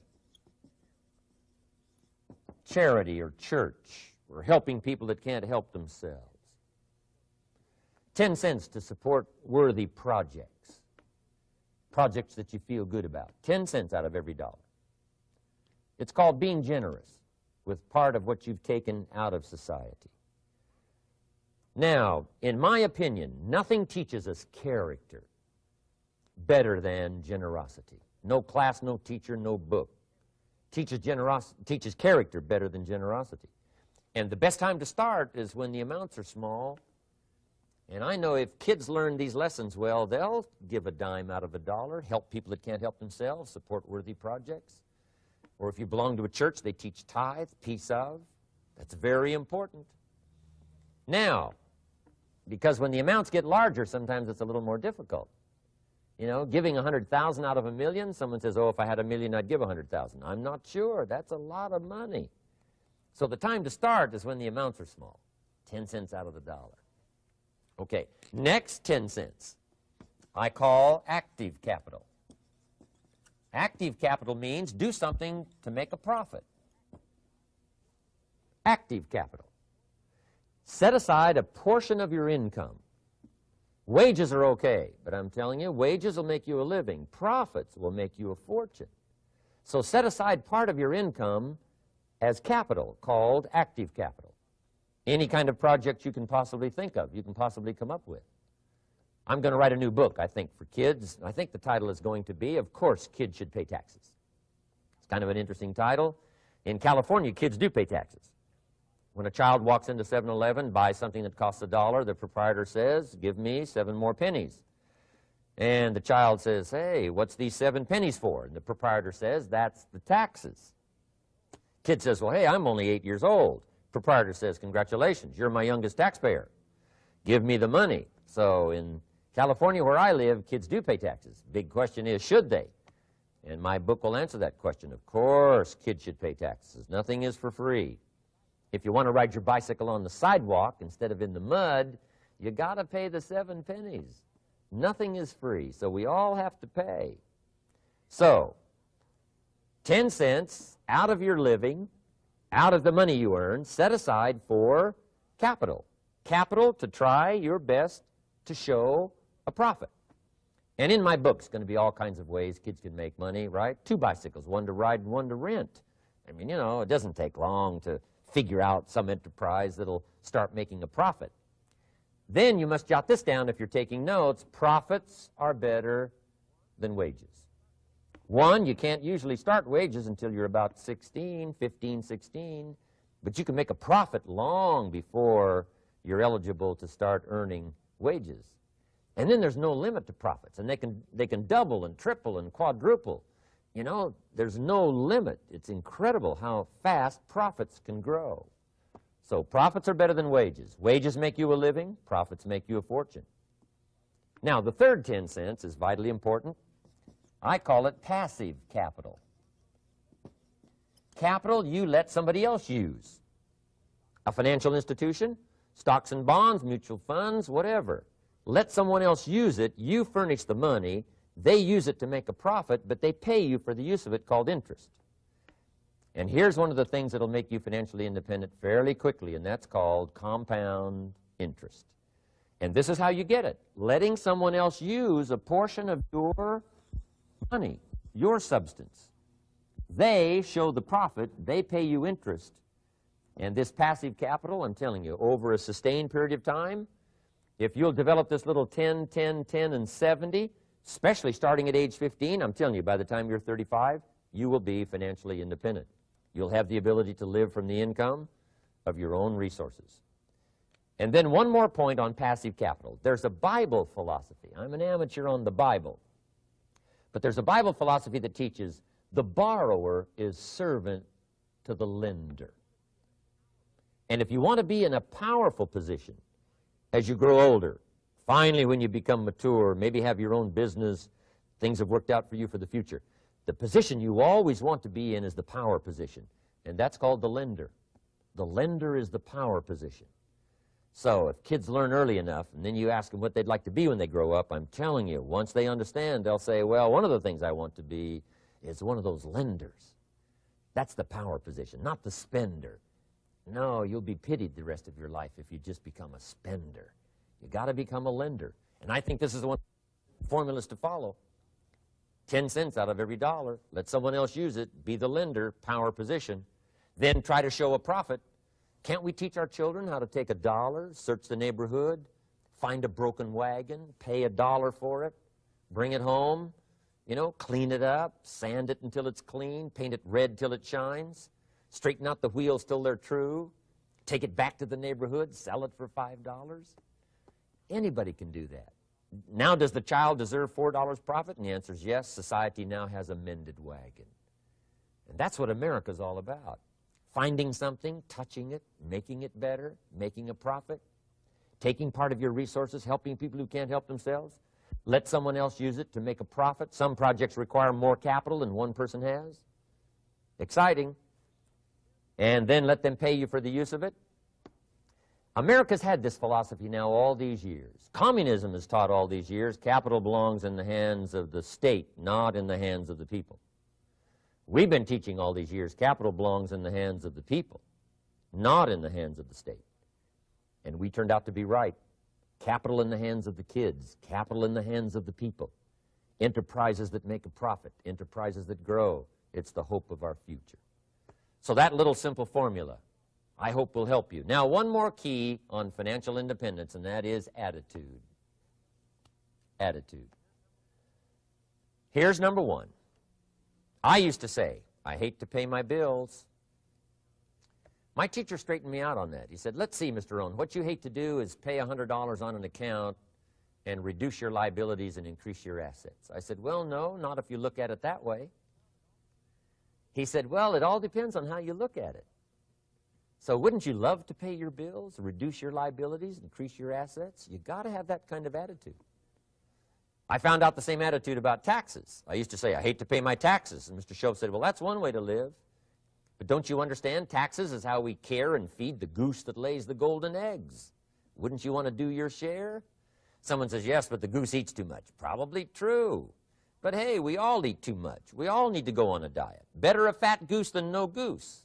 Charity or church, or helping people that can't help themselves. 10 cents to support worthy projects. Projects that you feel good about. 10 cents out of every dollar. It's called being generous with part of what you've taken out of society. Now, in my opinion, nothing teaches us character better than generosity. No class, no teacher, no book teaches character better than generosity. And the best time to start is when the amounts are small. And I know if kids learn these lessons well, they'll give a dime out of a dollar, help people that can't help themselves, support worthy projects. Or if you belong to a church, they teach tithe, piece of. That's very important. Now, because when the amounts get larger, sometimes it's a little more difficult. You know, giving 100,000 out of a million, someone says, oh, if I had a million, I'd give 100,000. I'm not sure. That's a lot of money. So the time to start is when the amounts are small, 10 cents out of the dollar. Okay, next 10 cents I call active capital. Active capital means do something to make a profit. Active capital. Set aside a portion of your income. Wages are okay, but I'm telling you, wages will make you a living. Profits will make you a fortune. So set aside part of your income as capital, called active capital. Any kind of project you can possibly think of, you can possibly come up with. I'm going to write a new book, I think, for kids. I think the title is going to be, Of Course Kids Should Pay Taxes. It's kind of an interesting title. In California, kids do pay taxes. When a child walks into 7-Eleven, buys something that costs $1, the proprietor says, give me 7 more pennies. And the child says, hey, what's these 7 pennies for? And the proprietor says, that's the taxes. Kid says, well, hey, I'm only 8 years old. Proprietor says, congratulations, you're my youngest taxpayer. Give me the money. So in California, where I live, kids do pay taxes. Big question is, should they? And my book will answer that question. Of course, kids should pay taxes. Nothing is for free. If you want to ride your bicycle on the sidewalk instead of in the mud, you got to pay the 7 pennies. Nothing is free, so we all have to pay. So, 10 cents out of your living, out of the money you earn, set aside for capital. Capital to try your best to show a profit. And in my book, it's going to be all kinds of ways kids can make money, right? 2 bicycles, one to ride and one to rent. I mean, you know, it doesn't take long to figure out some enterprise that'll start making a profit. Then you must jot this down if you're taking notes. Profits are better than wages. 1, you can't usually start wages until you're about 16, 15, 16, but you can make a profit long before you're eligible to start earning wages. And then there's no limit to profits, and they can double and triple and quadruple. You know, there's no limit. It's incredible how fast profits can grow. So profits are better than wages. Wages make you a living. Profits make you a fortune. Now, the third 10 cents is vitally important. I call it passive capital. Capital you let somebody else use. A financial institution, stocks and bonds, mutual funds, whatever. Let someone else use it. You furnish the money. They use it to make a profit, but they pay you for the use of it, called interest. And here's one of the things that will make you financially independent fairly quickly, and that's called compound interest. And this is how you get it. Letting someone else use a portion of your money, your substance. They show the profit, they pay you interest. And this passive capital, I'm telling you, over a sustained period of time, if you'll develop this little 10, 10, 10, and 70, especially starting at age 15, I'm telling you, by the time you're 35, you will be financially independent. You'll have the ability to live from the income of your own resources. And then one more point on passive capital. There's a Bible philosophy. I'm an amateur on the Bible. But there's a Bible philosophy that teaches the borrower is servant to the lender. And if you want to be in a powerful position as you grow older, finally when you become mature, maybe have your own business, things have worked out for you for the future, the position you always want to be in is the power position, and that's called the lender. The lender is the power position. So if kids learn early enough, and then you ask them what they'd like to be when they grow up, I'm telling you, once they understand, they'll say, well, one of the things I want to be is one of those lenders. That's the power position, not the spender. No, you'll be pitied the rest of your life if you just become a spender. You got to become a lender. And I think this is one of the formulas to follow. 10 cents out of every dollar. Let someone else use it. Be the lender, power position. Then try to show a profit. Can't we teach our children how to take $1, search the neighborhood, find a broken wagon, pay $1 for it, bring it home, You know, clean it up, sand it until it's clean, paint it red till it shines, straighten out the wheels till they're true, take it back to the neighborhood, sell it for $5. Anybody can do that. Now, does the child deserve $4 profit? And the answer is yes. Society now has a mended wagon. And that's what America's all about. Finding something, touching it, making it better, making a profit, taking part of your resources, helping people who can't help themselves. Let someone else use it to make a profit. Some projects require more capital than one person has. Exciting. And then let them pay you for the use of it. America's had this philosophy now all these years. Communism has taught all these years capital belongs in the hands of the state, not in the hands of the people. We've been teaching all these years capital belongs in the hands of the people, not in the hands of the state. And we turned out to be right. Capital in the hands of the kids, capital in the hands of the people. Enterprises that make a profit, enterprises that grow. It's the hope of our future. So that little simple formula, I hope, will help you. Now, one more key on financial independence, and that is attitude. Attitude. Here's number one. I used to say, I hate to pay my bills. My teacher straightened me out on that. He said, let's see, Mr. Rohn, what you hate to do is pay $100 on an account and reduce your liabilities and increase your assets. I said, well, no, not if you look at it that way. He said, well, it all depends on how you look at it. So wouldn't you love to pay your bills, reduce your liabilities, increase your assets? You got to have that kind of attitude. I found out the same attitude about taxes. I used to say, I hate to pay my taxes. And Mr. Shove said, well, that's one way to live. But don't you understand? Taxes is how we care and feed the goose that lays the golden eggs. Wouldn't you want to do your share? Someone says, yes, but the goose eats too much. Probably true. But hey, we all eat too much. We all need to go on a diet. Better a fat goose than no goose.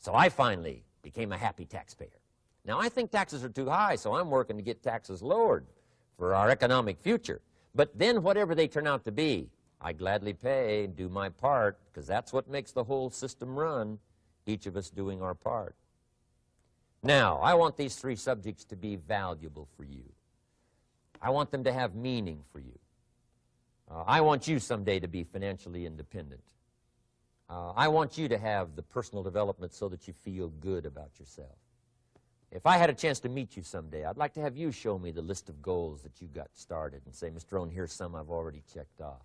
So I finally became a happy taxpayer. Now, I think taxes are too high, so I'm working to get taxes lowered for our economic future. But then whatever they turn out to be, I gladly pay and do my part, because that's what makes the whole system run, each of us doing our part. Now, I want these three subjects to be valuable for you. I want them to have meaning for you. I want you someday to be financially independent. I want you to have the personal development so that you feel good about yourself. If I had a chance to meet you someday, I'd like to have you show me the list of goals that you got started and say, Mr. Rohn, here's some I've already checked off.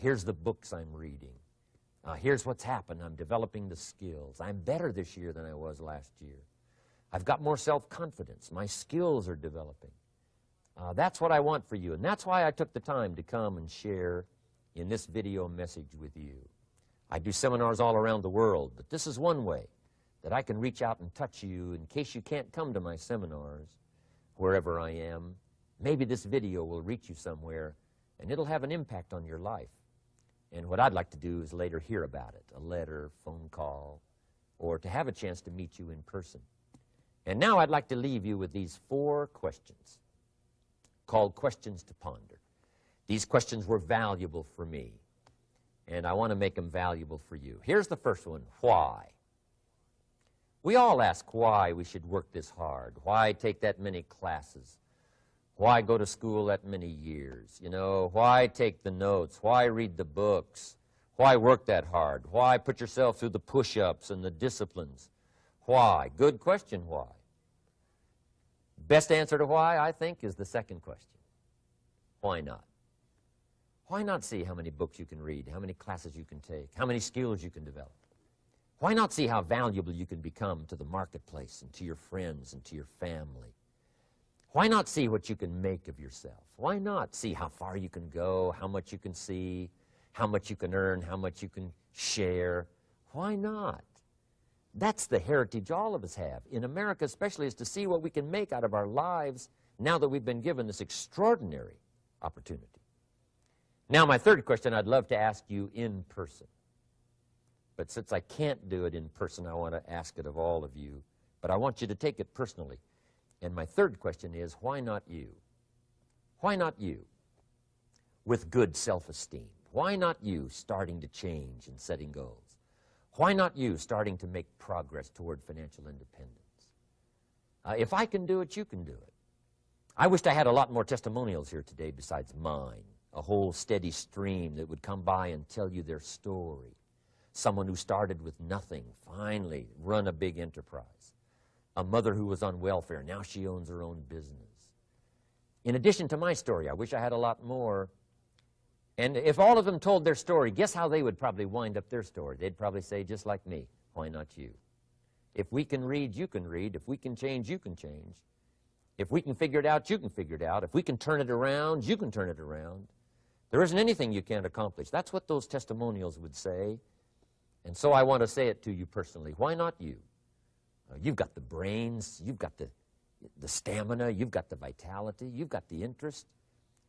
Here's the books I'm reading. Here's what's happened. I'm developing the skills. I'm better this year than I was last year. I've got more self-confidence. My skills are developing. That's what I want for you, and that's why I took the time to come and share in this video message with you. I do seminars all around the world, but this is one way that I can reach out and touch you in case you can't come to my seminars wherever I am. Maybe this video will reach you somewhere, and it'll have an impact on your life. And what I'd like to do is later hear about it, a letter, phone call, or to have a chance to meet you in person. And now I'd like to leave you with these 4 questions called questions to ponder. These questions were valuable for me, and I want to make them valuable for you. Here's the first one, why? We all ask why we should work this hard, why take that many classes, why go to school that many years, you know, why take the notes, why read the books, why work that hard, why put yourself through the push-ups and the disciplines, why? Good question, why? Best answer to why, I think, is the second question. Why not? Why not see how many books you can read, how many classes you can take, how many skills you can develop? Why not see how valuable you can become to the marketplace and to your friends and to your family? Why not see what you can make of yourself? Why not see how far you can go, how much you can see, how much you can earn, how much you can share? Why not? That's the heritage all of us have, in America especially, is to see what we can make out of our lives now that we've been given this extraordinary opportunity. Now, my third question I'd love to ask you in person. But since I can't do it in person, I want to ask it of all of you. But I want you to take it personally. And my third question is, why not you? Why not you with good self-esteem? Why not you starting to change and setting goals? Why not you starting to make progress toward financial independence? If I can do it, you can do it. I wished I had a lot more testimonials here today besides mine. a whole steady stream that would come by and tell you their story. Someone who started with nothing, finally run a big enterprise. A mother who was on welfare, now she owns her own business. In addition to my story, I wish I had a lot more. And if all of them told their story, guess how they would probably wind up their story? They'd probably say, just like me, why not you? If we can read, you can read. If we can change, you can change. If we can figure it out, you can figure it out. If we can turn it around, you can turn it around. There isn't anything you can't accomplish. That's what those testimonials would say. And so I want to say it to you personally. Why not you? You've got the brains. You've got the stamina. You've got the vitality. You've got the interest.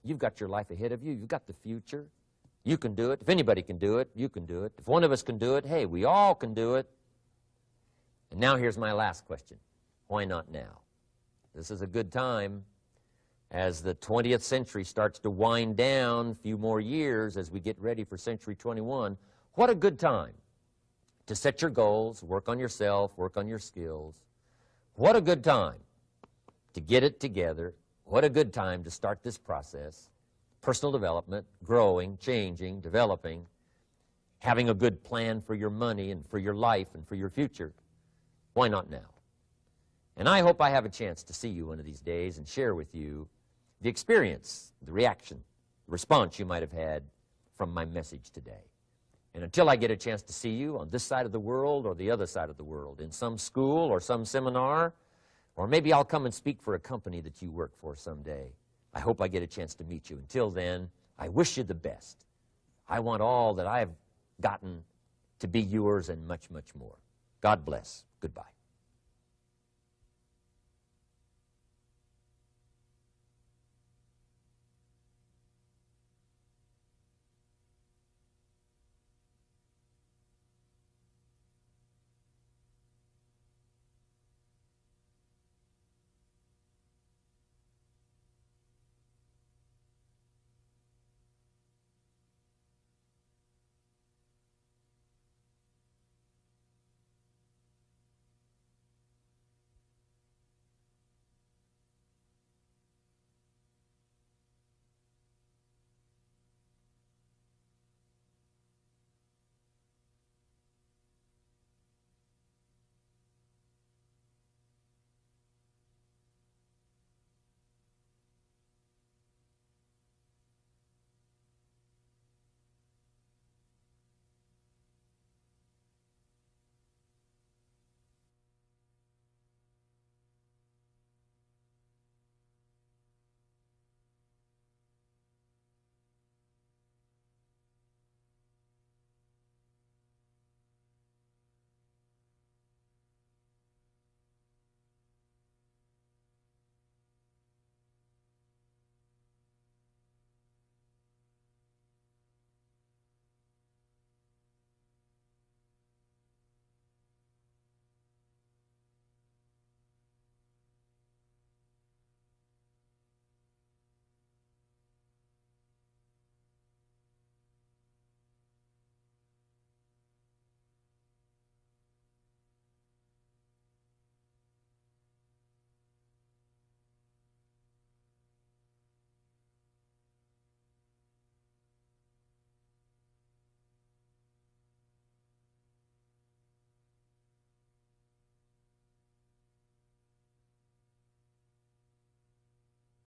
You've got your life ahead of you. You've got the future. You can do it. If anybody can do it, you can do it. If one of us can do it, hey, we all can do it. And now here's my last question. Why not now? This is a good time as the 20th century starts to wind down, a few more years as we get ready for century 21. What a good time to set your goals, work on yourself, work on your skills. What a good time to get it together. What a good time to start this process. Personal development, growing, changing, developing, having a good plan for your money and for your life and for your future. Why not now? And I hope I have a chance to see you one of these days and share with you the experience, the reaction, the response you might have had from my message today. And until I get a chance to see you on this side of the world or the other side of the world, in some school or some seminar, or maybe I'll come and speak for a company that you work for someday, I hope I get a chance to meet you. Until then, I wish you the best. I want all that I've gotten to be yours and much, much more. God bless. Goodbye.